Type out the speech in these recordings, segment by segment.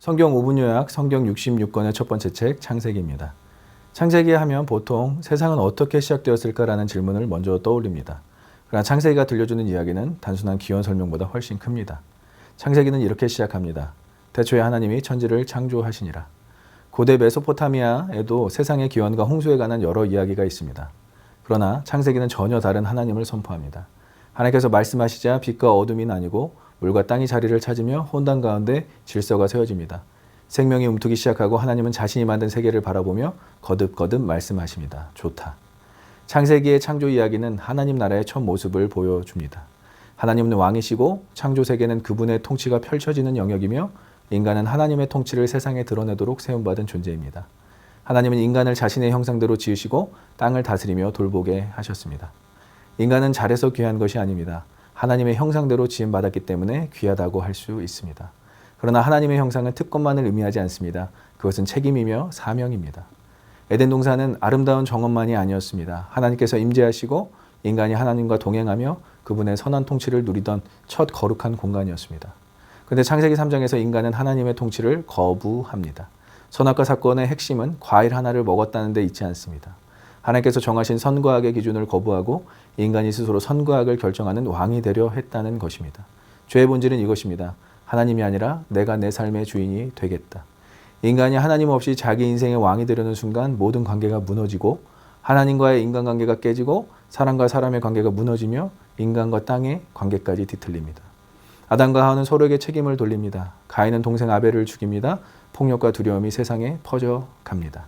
성경 5분 요약 성경 66권의 첫 번째 책 창세기입니다. 창세기 하면 보통 세상은 어떻게 시작되었을까라는 질문을 먼저 떠올립니다. 그러나 창세기가 들려주는 이야기는 단순한 기원 설명보다 훨씬 큽니다. 창세기는 이렇게 시작합니다. 태초에 하나님이 천지를 창조하시니라. 고대 메소포타미아에도 세상의 기원과 홍수에 관한 여러 이야기가 있습니다. 그러나 창세기는 전혀 다른 하나님을 선포합니다. 하나님께서 말씀하시자 빛과 어둠이 나뉘고 물과 땅이 자리를 찾으며 혼돈 가운데 질서가 세워집니다. 생명이 움트기 시작하고 하나님은 자신이 만든 세계를 바라보며 거듭거듭 말씀하십니다. 좋다. 창세기의 창조 이야기는 하나님 나라의 첫 모습을 보여줍니다. 하나님은 왕이시고 창조 세계는 그분의 통치가 펼쳐지는 영역이며 인간은 하나님의 통치를 세상에 드러내도록 세움받은 존재입니다. 하나님은 인간을 자신의 형상대로 지으시고 땅을 다스리며 돌보게 하셨습니다. 인간은 잘해서 귀한 것이 아닙니다. 하나님의 형상대로 지음받았기 때문에 귀하다고 할 수 있습니다. 그러나 하나님의 형상은 특권만을 의미하지 않습니다. 그것은 책임이며 사명입니다. 에덴 동산은 아름다운 정원만이 아니었습니다. 하나님께서 임재하시고 인간이 하나님과 동행하며 그분의 선한 통치를 누리던 첫 거룩한 공간이었습니다. 그런데 창세기 3장에서 인간은 하나님의 통치를 거부합니다. 선악과 사건의 핵심은 과일 하나를 먹었다는 데 있지 않습니다. 하나님께서 정하신 선과 악의 기준을 거부하고 인간이 스스로 선과 악을 결정하는 왕이 되려 했다는 것입니다. 죄의 본질은 이것입니다. 하나님이 아니라 내가 내 삶의 주인이 되겠다. 인간이 하나님 없이 자기 인생의 왕이 되려는 순간 모든 관계가 무너지고 하나님과의 인간관계가 깨지고 사람과 사람의 관계가 무너지며 인간과 땅의 관계까지 뒤틀립니다. 아담과 하와는 서로에게 책임을 돌립니다. 가인은 동생 아벨을 죽입니다. 폭력과 두려움이 세상에 퍼져갑니다.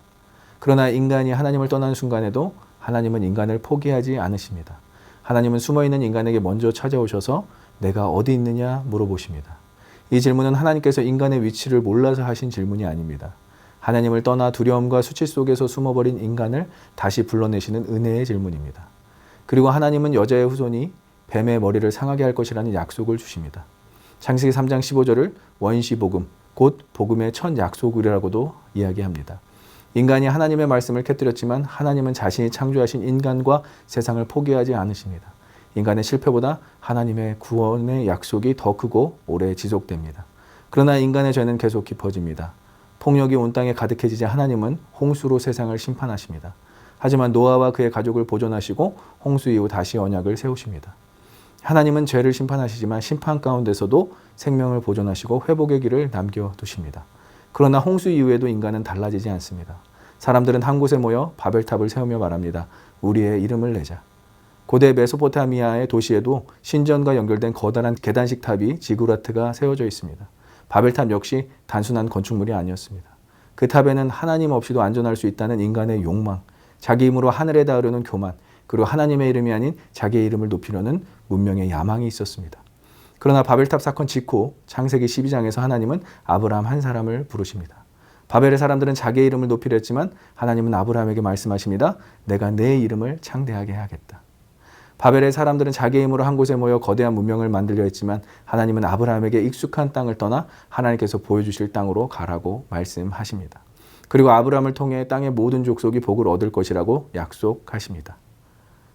그러나 인간이 하나님을 떠나는 순간에도 하나님은 인간을 포기하지 않으십니다. 하나님은 숨어있는 인간에게 먼저 찾아오셔서 내가 어디 있느냐 물어보십니다. 이 질문은 하나님께서 인간의 위치를 몰라서 하신 질문이 아닙니다. 하나님을 떠나 두려움과 수치 속에서 숨어버린 인간을 다시 불러내시는 은혜의 질문입니다. 그리고 하나님은 여자의 후손이 뱀의 머리를 상하게 할 것이라는 약속을 주십니다. 창세기 3장 15절을 원시복음, 곧 복음의 첫 약속이라고도 이야기합니다. 인간이 하나님의 말씀을 깨뜨렸지만 하나님은 자신이 창조하신 인간과 세상을 포기하지 않으십니다. 인간의 실패보다 하나님의 구원의 약속이 더 크고 오래 지속됩니다. 그러나 인간의 죄는 계속 깊어집니다. 폭력이 온 땅에 가득해지자 하나님은 홍수로 세상을 심판하십니다. 하지만 노아와 그의 가족을 보존하시고 홍수 이후 다시 언약을 세우십니다. 하나님은 죄를 심판하시지만 심판 가운데서도 생명을 보존하시고 회복의 길을 남겨두십니다. 그러나 홍수 이후에도 인간은 달라지지 않습니다. 사람들은 한 곳에 모여 바벨탑을 세우며 말합니다. 우리의 이름을 내자. 고대 메소포타미아의 도시에도 신전과 연결된 거대한 계단식 탑이 지구라트가 세워져 있습니다. 바벨탑 역시 단순한 건축물이 아니었습니다. 그 탑에는 하나님 없이도 안전할 수 있다는 인간의 욕망, 자기 힘으로 하늘에 닿으려는 교만, 그리고 하나님의 이름이 아닌 자기의 이름을 높이려는 문명의 야망이 있었습니다. 그러나 바벨탑 사건 직후 창세기 12장에서 하나님은 아브라함 한 사람을 부르십니다. 바벨의 사람들은 자기의 이름을 높이려 했지만 하나님은 아브라함에게 말씀하십니다. 내가 내 이름을 창대하게 하겠다. 바벨의 사람들은 자기의 힘으로 한 곳에 모여 거대한 문명을 만들려 했지만 하나님은 아브라함에게 익숙한 땅을 떠나 하나님께서 보여주실 땅으로 가라고 말씀하십니다. 그리고 아브라함을 통해 땅의 모든 족속이 복을 얻을 것이라고 약속하십니다.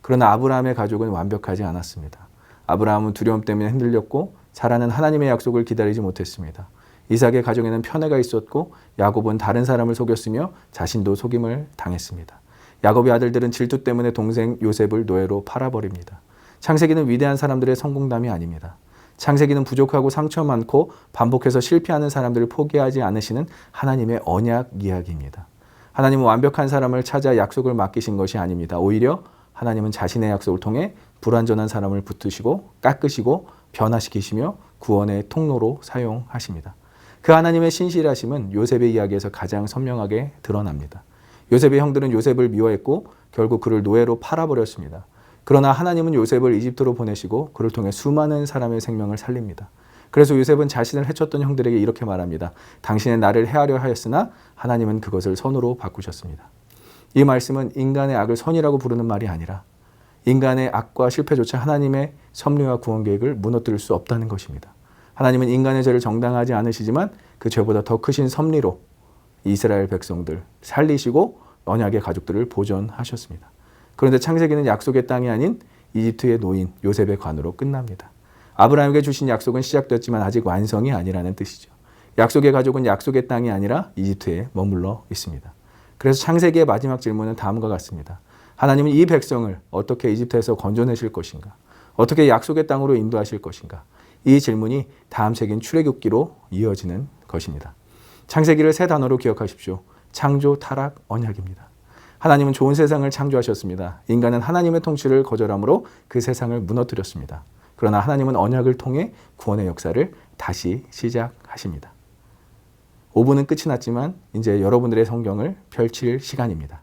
그러나 아브라함의 가족은 완벽하지 않았습니다. 아브라함은 두려움 때문에 흔들렸고 사라는 하나님의 약속을 기다리지 못했습니다. 이삭의 가정에는 편애가 있었고 야곱은 다른 사람을 속였으며 자신도 속임을 당했습니다. 야곱의 아들들은 질투 때문에 동생 요셉을 노예로 팔아버립니다. 창세기는 위대한 사람들의 성공담이 아닙니다. 창세기는 부족하고 상처 많고 반복해서 실패하는 사람들을 포기하지 않으시는 하나님의 언약 이야기입니다. 하나님은 완벽한 사람을 찾아 약속을 맡기신 것이 아닙니다. 오히려 하나님은 자신의 약속을 통해 불완전한 사람을 붙드시고 깎으시고 변화시키시며 구원의 통로로 사용하십니다. 그 하나님의 신실하심은 요셉의 이야기에서 가장 선명하게 드러납니다. 요셉의 형들은 요셉을 미워했고 결국 그를 노예로 팔아버렸습니다. 그러나 하나님은 요셉을 이집트로 보내시고 그를 통해 수많은 사람의 생명을 살립니다. 그래서 요셉은 자신을 해쳤던 형들에게 이렇게 말합니다. 당신은 나를 해하려 하였으나 하나님은 그것을 선으로 바꾸셨습니다. 이 말씀은 인간의 악을 선이라고 부르는 말이 아니라 인간의 악과 실패조차 하나님의 섭리와 구원 계획을 무너뜨릴 수 없다는 것입니다. 하나님은 인간의 죄를 정당하지 않으시지만 그 죄보다 더 크신 섭리로 이스라엘 백성들 살리시고 언약의 가족들을 보존하셨습니다. 그런데 창세기는 약속의 땅이 아닌 이집트의 노인 요셉의 관으로 끝납니다. 아브라함에게 주신 약속은 시작됐지만 아직 완성이 아니라는 뜻이죠. 약속의 가족은 약속의 땅이 아니라 이집트에 머물러 있습니다. 그래서 창세기의 마지막 질문은 다음과 같습니다. 하나님은 이 백성을 어떻게 이집트에서 건져내실 것인가? 어떻게 약속의 땅으로 인도하실 것인가? 이 질문이 다음 책인 출애굽기로 이어지는 것입니다. 창세기를 세 단어로 기억하십시오. 창조, 타락, 언약입니다. 하나님은 좋은 세상을 창조하셨습니다. 인간은 하나님의 통치를 거절함으로 그 세상을 무너뜨렸습니다. 그러나 하나님은 언약을 통해 구원의 역사를 다시 시작하십니다. 5분은 끝이 났지만 이제 여러분들의 성경을 펼칠 시간입니다.